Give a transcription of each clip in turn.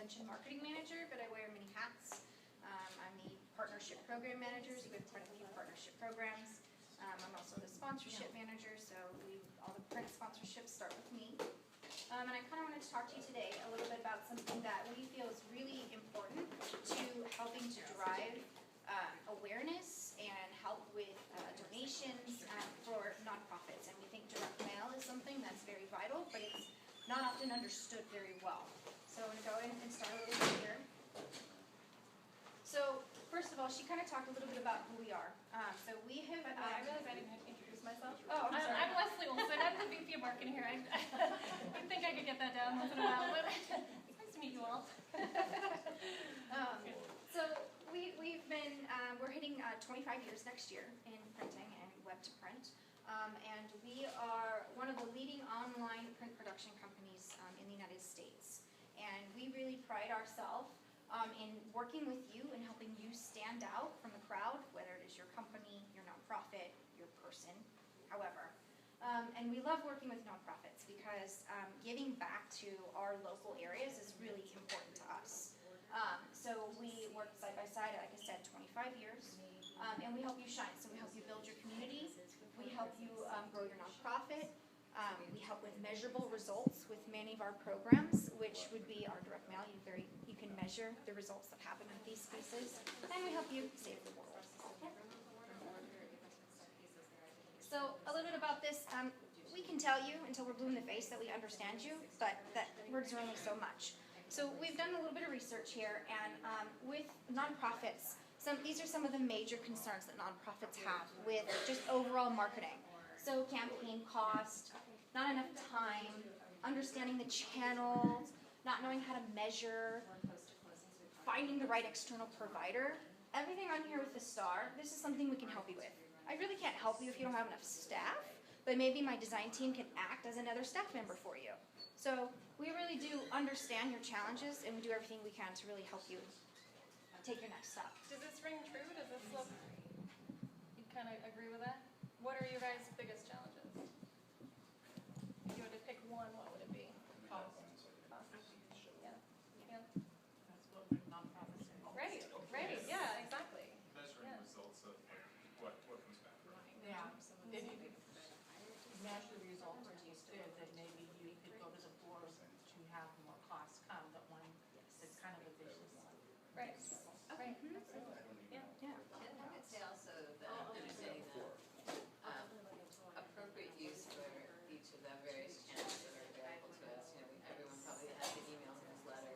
mentioned marketing manager, but I wear many hats. I'm the partnership program manager, so we have quite a few partnership programs. I'm also the sponsorship manager, so all the print sponsorships start with me. And I kind of wanted to talk to you today a little bit about something that we feel is really important to helping to drive awareness and help with donations for nonprofits. And we think direct mail is something that's very vital, but it's not often understood very well. So I'm going to go in and start a little bit here. So first of all, she kind of talked a little bit about who we are. So we have. I realized I didn't have to introduce myself. Oh, I'm sorry. I'm Leslie Olson. I'm the VP of Marketing here. I think I could get that down once in a while, but it's nice to meet you all. So we're hitting 25 years next year in printing and web to print. And we are one of the leading online print production companies in the United States. And we really pride ourselves in working with you and helping you stand out from the crowd, whether it is your company, your nonprofit, your person, however. And we love working with nonprofits because giving back to our local areas is really important to us. So we work side by side, like I said, 25 years, and we help you shine. So we help you build your community, we help you grow your nonprofit, we help with measurable results with many of our programs, which would be our direct mail. You can measure the results that happen with these pieces, and we help you save the world. So a little bit about this. We can tell you until we're blue in the face that we understand you, but that words are only so much. So we've done a little bit of research here, and with nonprofits, these are some of the major concerns that nonprofits have with just overall marketing. So campaign cost, not enough time, understanding the channels, not knowing how to measure, finding the right external provider. Everything on here with the star, this is something we can help you with. I really can't help you if you don't have enough staff, but maybe my design team can act as another staff member for you. So we really do understand your challenges, and we do everything we can to really help you take your next step. Does this ring true? Does this look, you kind of agree with that? What are your guys' biggest challenges? If you had to pick one, what would it be? Cost. Yeah. That's what nonprofits do. Right, yeah, exactly. Measuring results of what comes back. Yeah, if you could measure the results instead, then maybe you could go to the board to have more costs come, but one that's kind of a vicious. Right, absolutely. Yeah. I would say also that understanding that appropriate use for each of the various channels that are available to us. You know, everyone probably has an email newsletter,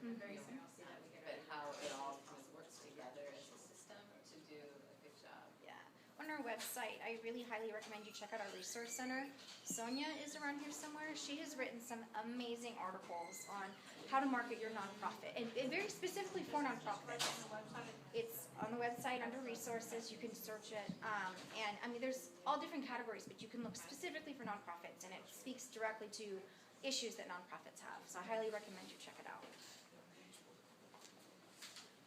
and but how it all kind of works together as a system to do a good job. Yeah. On our website, I really highly recommend you check out our resource center. Sonia is around here somewhere. She has written some amazing articles on how to market your nonprofit, and very specifically for nonprofits. It's on the website under resources. You can search it, and I mean, there's all different categories, but you can look specifically for nonprofits, and it speaks directly to issues that nonprofits have. So I highly recommend you check it out.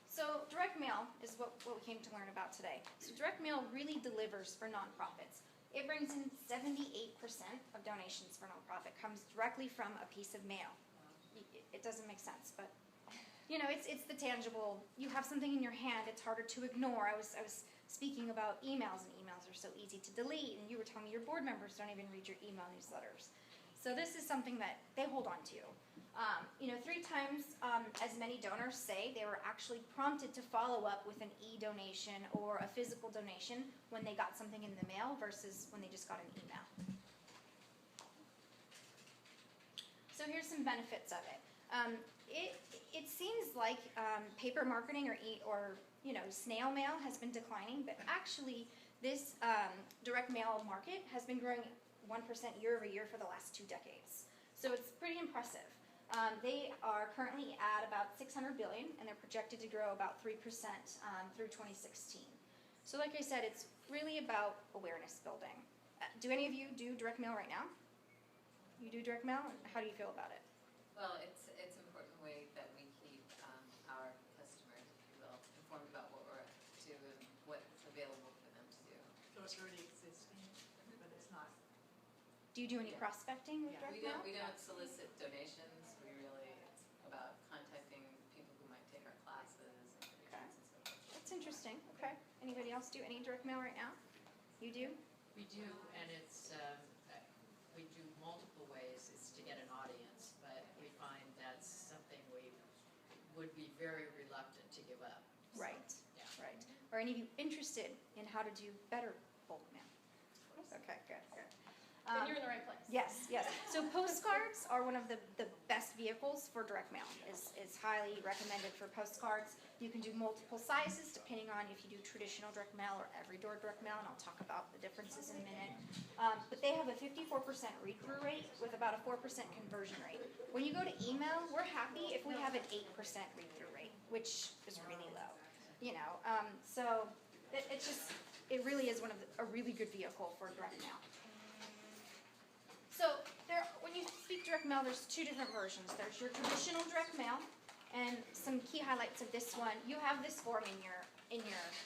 So direct mail is what we came to learn about today. So direct mail really delivers for nonprofits. It brings in 78% of donations for nonprofit comes directly from a piece of mail. It doesn't make sense, but you know, it's the tangible. You have something in your hand, it's harder to ignore. I was speaking about emails, and emails are so easy to delete, and you were telling me your board members don't even read your email newsletters. So this is something that they hold on to. You know, 3 times as many donors say they were actually prompted to follow up with an e-donation or a physical donation when they got something in the mail versus when they just got an email. So here's some benefits of it. It seems like paper marketing or you know, snail mail has been declining, but actually this direct mail market has been growing 1% year over year for the last 2 decades. So it's pretty impressive. They are currently at about $600 billion, and they're projected to grow about 3% through 2016. So like I said, it's really about awareness building. Do any of you do direct mail right now? You do direct mail? How do you feel about it? Well, it's an important way that we keep our customers, if you will, informed about what we're up to and what's available for them to do. So it's already existing, but it's not. Do you do any prospecting with direct mail? We don't solicit donations. It's about contacting It's interesting. Okay. Anybody else do any direct mail right now? You do? We do, and it's, we do multiple ways. It's to get an audience, but we find that's something we would be very reluctant to give up. So, Right. Yeah. Right. Are any of you interested in how to do better bulk mail? Okay, good, good. Then you're in the right place. Yes, yes. So postcards are one of the best vehicles for direct mail. Is highly recommended for postcards. You can do multiple sizes depending on if you do traditional direct mail or every door direct mail, and I'll talk about the differences in a minute. But they have a 54% read-through rate with about a 4% conversion rate. When you go to email, we're happy if we have an 8% read-through rate, which is really low. You know, so it really is a really good vehicle for direct mail. So when you speak direct mail, there's two different versions. There's your traditional direct mail, and some key highlights of this one. You have this form in your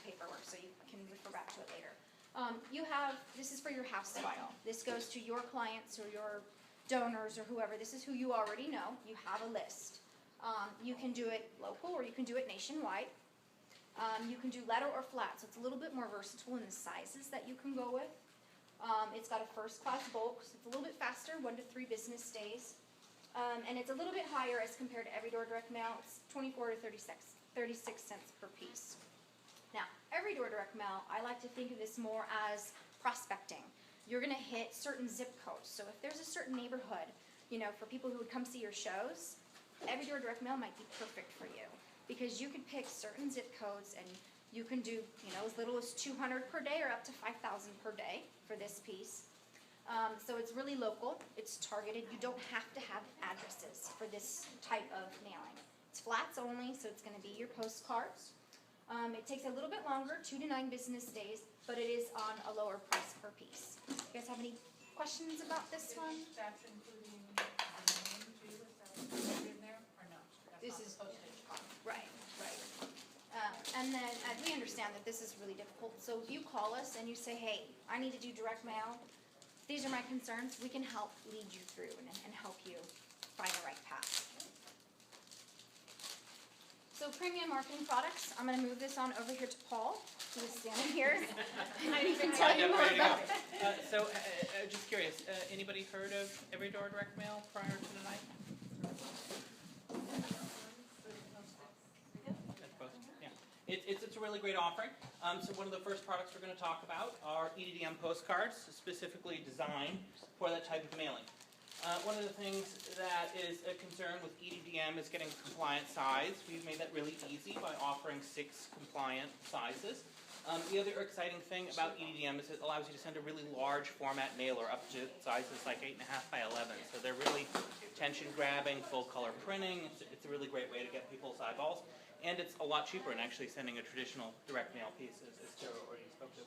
paperwork, so you can refer back to it later. This is for your house file. This goes to your clients or your donors or whoever. This is who you already know. You have a list. You can do it local or you can do it nationwide. You can do letter or flat, so it's a little bit more versatile in the sizes that you can go with. It's got a first class bulk, so it's a little bit faster, 1 to 3 business days. And it's a little bit higher as compared to every door direct mail. It's 24 to 36 cents per piece. Now, every door direct mail, I like to think of this more as prospecting. You're going to hit certain zip codes. So if there's a certain neighborhood, you know, for people who would come see your shows, every door direct mail might be perfect for you because you can pick certain zip codes and you can do, you know, as little as 200 per day or up to 5,000 per day for this piece. So it's really local. It's targeted. You don't have to have addresses for this type of mailing. It's flats only, so it's going to be your postcards. It takes a little bit longer, 2 to 9 business days, but it is on a lower price per piece. You guys have any questions about this one? That's including the name too, is that included in there, or no? This That's is- not the postage cost. Right, right. And then we understand that this is really difficult. So if you call us and you say, hey, I need to do direct mail, these are my concerns, we can help lead you through and help you find the right path. So premium marketing products, I'm going to move this on over here to Paul, who is standing here. And he can tell you more about it. So, just curious, anybody heard of Every Door Direct Mail prior to tonight? That's both, yeah. It's a really great offering. So one of the first products we're going to talk about are EDDM postcards, specifically designed for that type of mailing. One of the things that is a concern with EDDM is getting a compliant size. We've made that really easy by offering 6 compliant sizes. The other exciting thing about EDDM is it allows you to send a really large format mailer up to sizes like 8.5 by 11. So they're really attention grabbing, full color printing. It's a really great way to get people's eyeballs. And it's a lot cheaper than actually sending a traditional direct mail piece, as Joe already spoke to.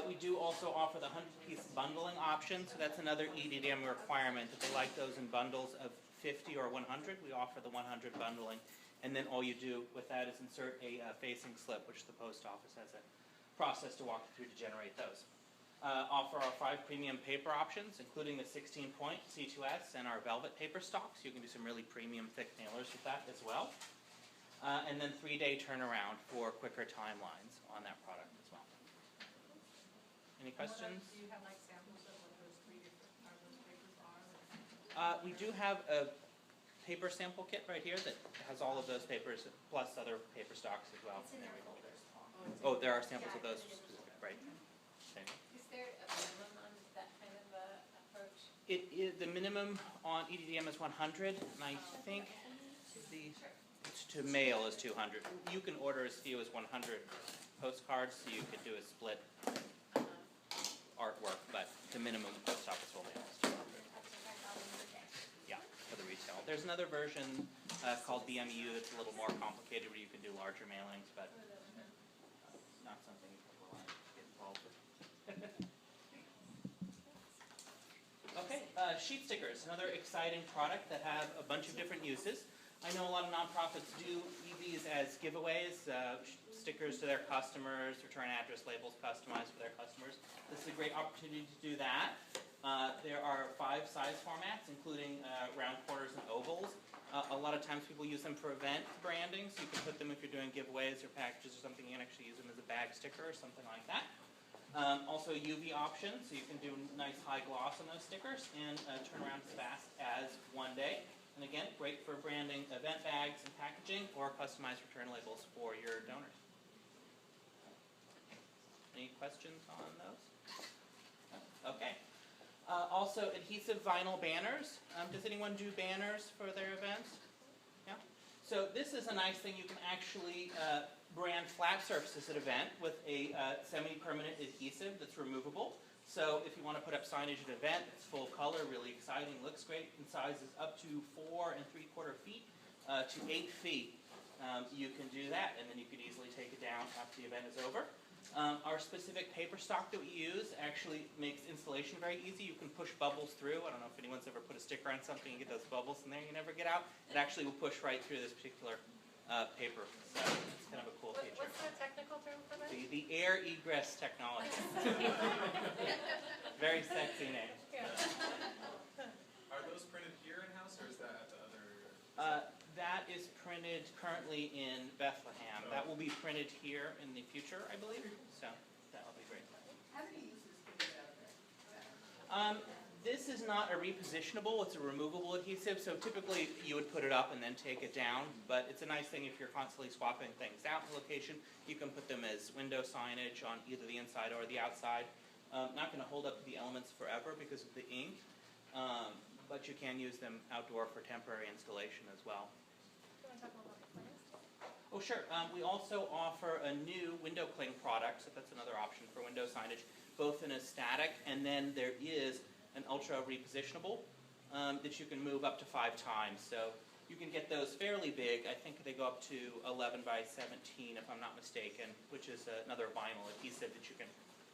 We do also offer the 100-piece bundling option, so that's another EDDM requirement. If they like those in bundles of 50 or 100, we offer the 100 bundling. And then all you do with that is insert a facing slip, which the post office has a process to walk you through to generate those. Offer our 5 premium paper options, including the 16-point C2S and our velvet paper stocks. You can do some really premium thick mailers with that as well. And then 3-day turnaround for quicker timelines on that product as well. Any questions? Do you have like samples of what those 3 different, those papers are? We do have a paper sample kit right here that has all of those papers, plus other paper stocks as well. It's in their folders, Paul. Oh, there are samples of those specific, right? Okay. Is there a minimum on that kind of approach? It is, the minimum on EDDM is 100, and I think to mail is 200. You can order as few as 100 postcards, so you could do a split artwork, but the minimum post office will mail is 200. Yeah, for the retail. There's another version called BMU that's a little more complicated where you can do larger mailings, but not something people want to get involved with. Okay, sheet stickers, another exciting product that have a bunch of different uses. I know a lot of nonprofits do these as giveaways, stickers to their customers, return address labels customized for their customers. This is a great opportunity to do that. There are 5 size formats, including round quarters and ovals. A lot of times people use them for event branding, so you can put them if you're doing giveaways or packages or something, you can actually use them as a bag sticker or something like that. Also UV option, so you can do nice high gloss on those stickers and turn around as fast as one day. And again, great for branding event bags and packaging or customized return labels for your donors. Any questions on those? Okay. Also, adhesive vinyl banners. Does anyone do banners for their events? Yeah. So this is a nice thing. You can actually brand flat surfaces at an event with a semi-permanent adhesive that's removable. So if you want to put up signage at an event, it's full color, really exciting, looks great, in sizes up to 4 3/4 feet to 8 feet. You can do that, and then you could easily take it down after the event is over. Our specific paper stock that we use actually makes installation very easy. You can push bubbles through. I don't know if anyone's ever put a sticker on something and get those bubbles in there you never get out. It actually will push right through this particular paper. So it's kind of a cool feature. What's the technical term for that? The air egress technology. Very sexy name. Yeah. Are those printed here in-house, or is that at the other? That is printed currently in Bethlehem. That will be printed here in the future, I believe. So that will be great. How many uses can you get out of it? This is not a repositionable, it's a removable adhesive, so typically you would put it up and then take it down, but it's a nice thing if you're constantly swapping things out in the location. You can put them as window signage on either the inside or the outside. Not going to hold up the elements forever because of the ink, but you can use them outdoor for temporary installation as well. Do you want to talk about the plans? Oh, sure. We also offer a new window cling product, so that's another option for window signage, both in a static, and then there is an ultra repositionable that you can move up to 5 times. So you can get those fairly big. I think they go up to 11 by 17, if I'm not mistaken, which is another vinyl adhesive that you can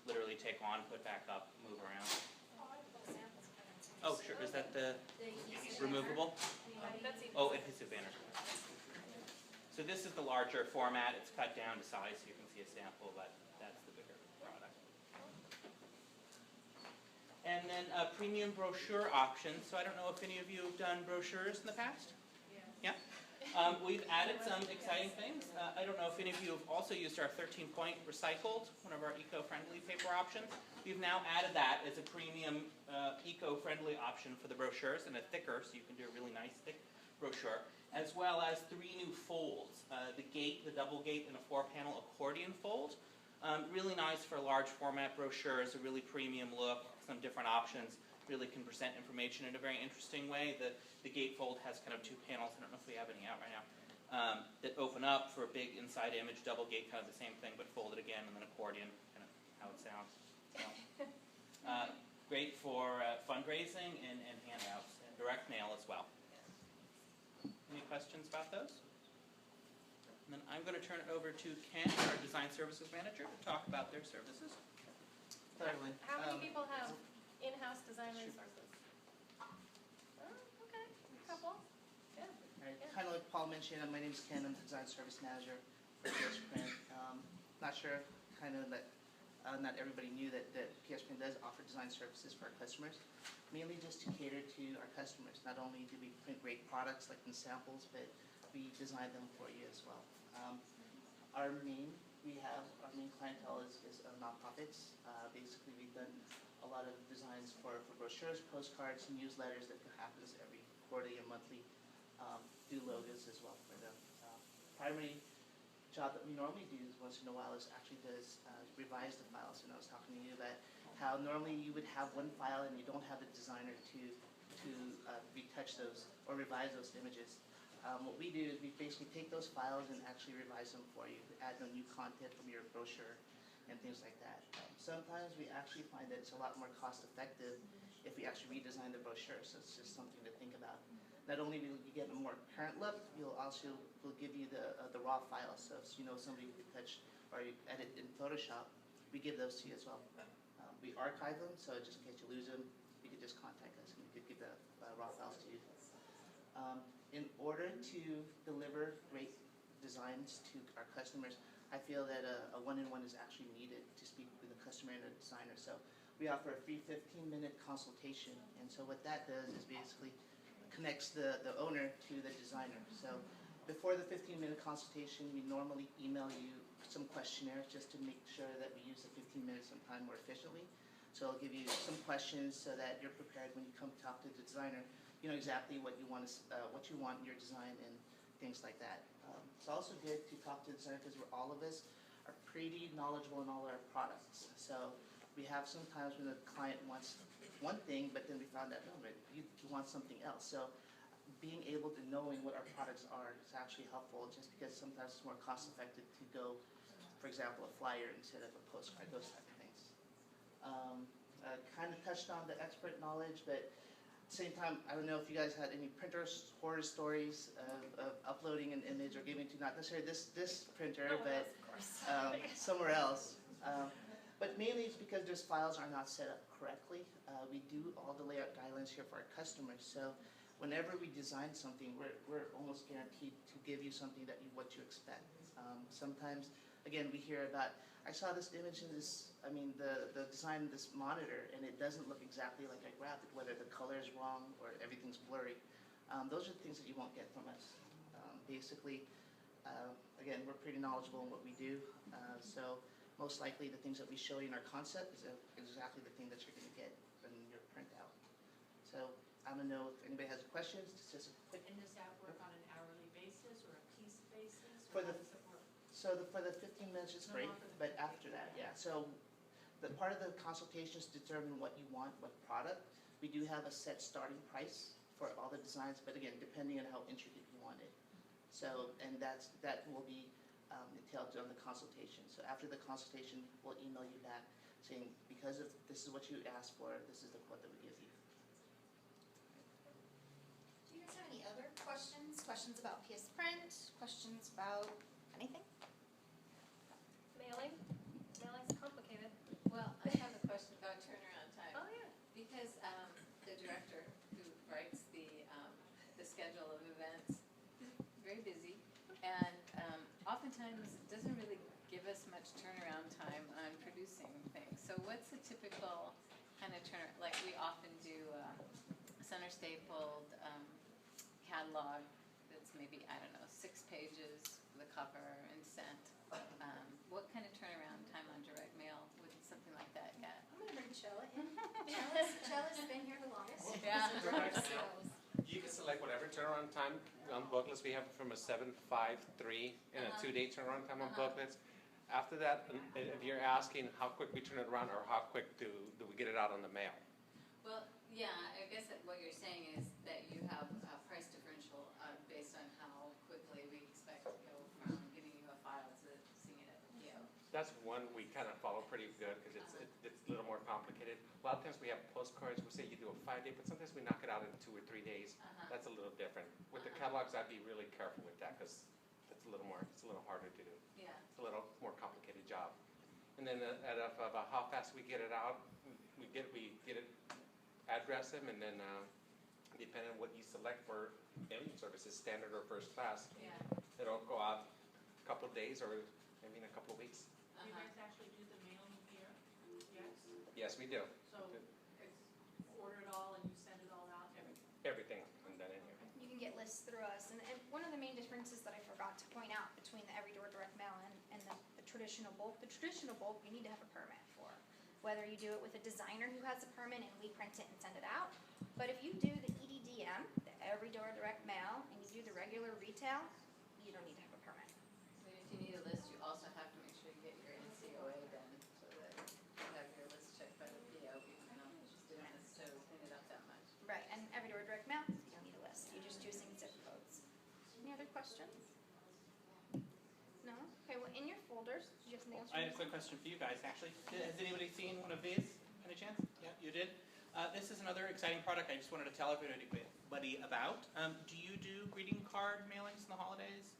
literally take on, put back up, move around. Oh, sure. Is that the removable? That's easy. Oh, adhesive banner. So this is the larger format. It's cut down to size so you can see a sample, but that's the bigger product. And then a premium brochure option. So I don't know if any of you have done brochures in the past? Yeah. We've added some exciting things. I don't know if any of you have also used our 13-point recycled, one of our eco-friendly paper options. We've now added that as a premium eco-friendly option for the brochures, and a thicker, so you can do a really nice thick brochure, as well as 3 new folds. The gate, the double gate, and a 4-panel accordion fold. Really nice for large format brochures, a really premium look, some different options. Really can present information in a very interesting way. The gatefold has kind of 2 panels, I don't know if we have any out right now, that open up for a big inside image. Double gate, kind of the same thing, but folded again, and then accordion, kind of how it sounds. So, great for fundraising and handouts, and direct mail as well. Any questions about those? And then I'm going to turn it over to Ken, our Design Services Manager, to talk about their services. Hello, everyone. How many people have in-house design resources? Oh, okay, a couple. Yeah. Right. Kind of like Paul mentioned, my name is Ken. I'm the Design Service Manager for PsPrint. Not sure, kind of that not everybody knew that PsPrint does offer design services for our customers, mainly just to cater to our customers. Not only do we print great products like in samples, but we design them for you as well. Our main clientele is nonprofits. Basically, we've done a lot of designs for brochures, postcards, newsletters that happens every quarterly and monthly. Do logos as well for them. Primary job that we normally do once in a while is actually revise the files. And I was talking to you about how normally you would have one file and you don't have the designer to retouch those or revise those images. What we do is we basically take those files and actually revise them for you, add the new content from your brochure and things like that. Sometimes we actually find that it's a lot more cost effective if we actually redesign the brochure, so it's just something to think about. Not only will you get a more current look, we'll give you the raw files, so if somebody could touch or edit in Photoshop, we give those to you as well. We archive them, so just in case you lose them, you could just contact us and we could give the raw files to you. In order to deliver great designs to our customers, I feel that a one-on-one is actually needed to speak with the customer and the designer. So we offer a free 15-minute consultation, and so what that does is basically connects the owner to the designer. So before the 15-minute consultation, we normally email you some questionnaires just to make sure that we use the 15 minutes sometime more efficiently. So I'll give you some questions so that you're prepared when you come talk to the designer. You know exactly what you want in your design and things like that. It's also good to talk to the designer because all of us are pretty knowledgeable in all our products. So we have sometimes when the client wants one thing, but then we found out, no, but you want something else. So being able to knowing what our products are is actually helpful, just because sometimes it's more cost effective to go, for example, a flyer instead of a postcard, those type of things. Kind of touched on the expert knowledge, but at the same time, I don't know if you guys had any printer horror stories of uploading an image or giving to not necessarily this printer, but somewhere else. But mainly it's because those files are not set up correctly. We do all the layout guidelines here for our customers, so whenever we design something, we're almost guaranteed to give you something that what you expect. Sometimes, again, we hear about, I saw this image in the design of this monitor, and it doesn't look exactly like I grabbed it, whether the color is wrong or everything's blurry. Those are the things that you won't get from us. Basically, again, we're pretty knowledgeable in what we do, so most likely the things that we show you in our concept is exactly the thing that you're going to get in your printout. So I don't know if anybody has questions. It's just a quick. And does that work on an hourly basis or a piece basis? For Or the- how does it work? So for the 15 minutes is No, great, not for the but 15. after that, yeah. So the part of the consultation is to determine what you want, what product. We do have a set starting price for all the designs, but again, depending on how intricate you want it. So, and that will be entailed on the consultation. So after the consultation, we'll email you back saying, because of this is what you asked for, this is the quote that we give you. Do you guys have any other questions? Questions about PsPrint? Questions about anything? Mailing? Mailing's complicated. Well, I have a question about turnaround time. Oh, yeah. Because the director who writes the schedule of events is very busy, and oftentimes doesn't really give us much turnaround time on producing things. So what's the typical kind of like we often do center stapled catalog that's maybe, I don't know, 6 pages for the cover and sent. What kind of turnaround time on direct mail would something like that get? I'm gonna bring Chella in. Chella's been here the longest. Yeah. Direct mail. You can select whatever turnaround time on booklets. We have from a 7, 5, 3, and a 2-day turnaround time on booklets. After that, if you're asking how quick we turn it around or how quick do we get it out on the mail? Well, yeah, I guess that what you're saying is that you have a price differential based on how quickly we expect to go from giving you a file to seeing it at the PO. That's one we kind of follow pretty good because it's a little more complicated. A lot of times we have postcards, we say you do a 5-day, but sometimes we knock it out in 2 or 3 days. That's a little different. With the catalogs, I'd be really careful with that because it's a little harder to do. Yeah. It's a little more complicated job. And then about how fast we get it out, we get it, address them, and then depending on what you select for mailing services, standard or first class, Yeah. it'll go out a couple of days or maybe in a couple of weeks. Do you guys actually do the mailing here? Yes? Yes, we do. So it's order it all and you send it all out, everything? Everything and done in here. You can get lists through us, and one of the main differences that I forgot to point out between the Every Door direct mail and the traditional bulk you need to have a permit for. Whether you do it with a designer who has a permit and we print it and send it out, but if you do the EDDM, the Every Door direct mail, and you do the regular retail, you don't need to have a permit. But if you need a list, you also have to make sure you get your NCOA done so that you have your list checked by the PO, even though you didn't necessarily clean it up that much. Right, and Every Door direct mail, you don't need a list. You're just using zip codes. Any other questions? No? Okay, well, in your folders, do you have something else? I have a quick question for you guys, actually. Has anybody seen one of these, any chance? Yeah, you did? This is another exciting product I just wanted to tell everybody about. Do you do greeting card mailings in the holidays?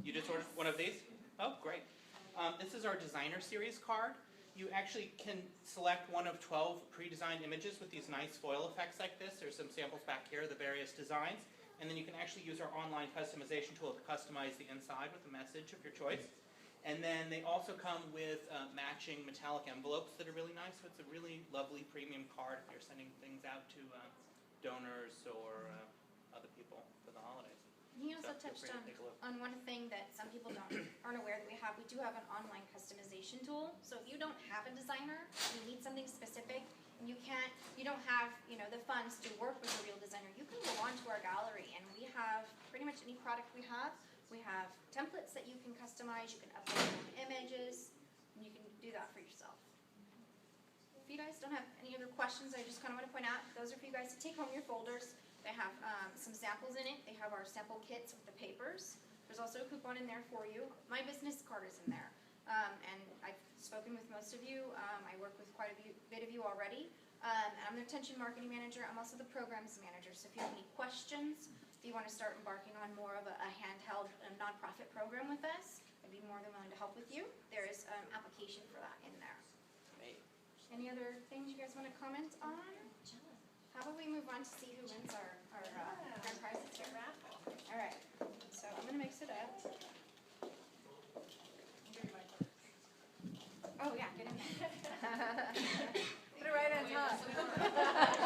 You just ordered one of these? Oh, great. This is our designer series card. You actually can select one of 12 pre-designed images with these nice foil effects like this. There's some samples back here of the various designs. And then you can actually use our online customization tool to customize the inside with a message of your choice. And then they also come with matching metallic envelopes that are really nice. So it's a really lovely premium card if you're sending things out to donors or other people for the holidays. He also So feel touched free to take a look. on one thing that some people aren't aware that we have. We do have an online customization tool. So if you don't have a designer, you need something specific, and you don't have, the funds to work with a real designer, you can go onto our gallery, and we have pretty much any product we have. We have templates that you can customize, you can upload your own images, and you can do that for yourself. If you guys don't have any other questions, I just kind of want to point out, those are for you guys to take home your folders. They have some samples in it. They have our sample kits with the papers. There's also a coupon in there for you. My business card is in there. And I've spoken with most of you. I work with quite a bit of you already. And I'm the retention marketing manager. I'm also the programs manager. So if you have any questions, if you want to start embarking on more of a handheld nonprofit program with us, I'd be more than willing to help with you. There is an application for that in there. Great. Any other things you guys want to comment on? How about we move on to see who wins our grand prizes here? All right, so I'm going to mix it up. Oh, yeah, get in there. Put it right on top.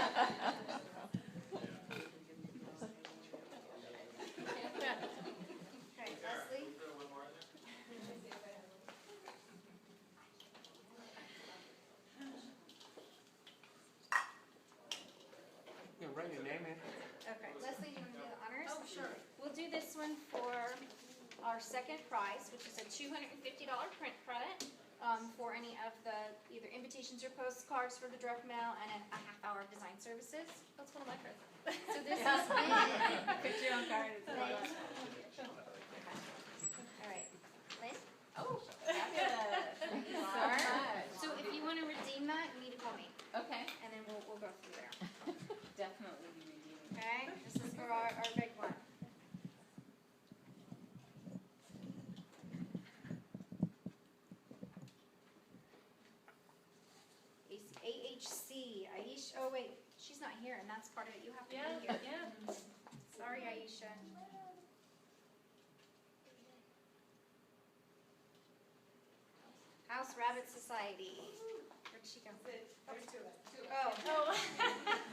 Okay, Leslie? You can write your name in. Okay, Leslie, you want to do the honors? Oh, sure. We'll do this one for our second prize, which is a $250 print credit for any of the either invitations or postcards for the direct mail and a half-hour of design services. That's one of my presents. So this is Picture on card. Liz. All right, Liz? Oh, fabulous. Thank you so much. So if you want to redeem that, you need to call me, Okay, and then we'll go through there. definitely be redeeming. Okay, this is for our big one. AHC, Aisha, oh wait, she's not here, and that's part of it, you have to Yeah, be here. yeah. Sorry, Aisha. House Rabbit Society. Where'd she go? There's two of us. Oh, Oh.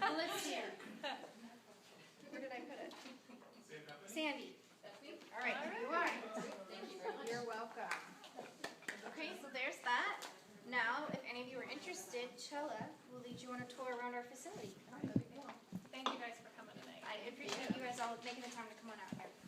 well, let's see her. Where did I put it? Sandy. All right, here you are. You're welcome. Okay, so there's that. Now, if any of you are interested, Chella will lead you on a tour around our facility. Thank you guys for coming tonight. I appreciate you guys all making the time to come on out here.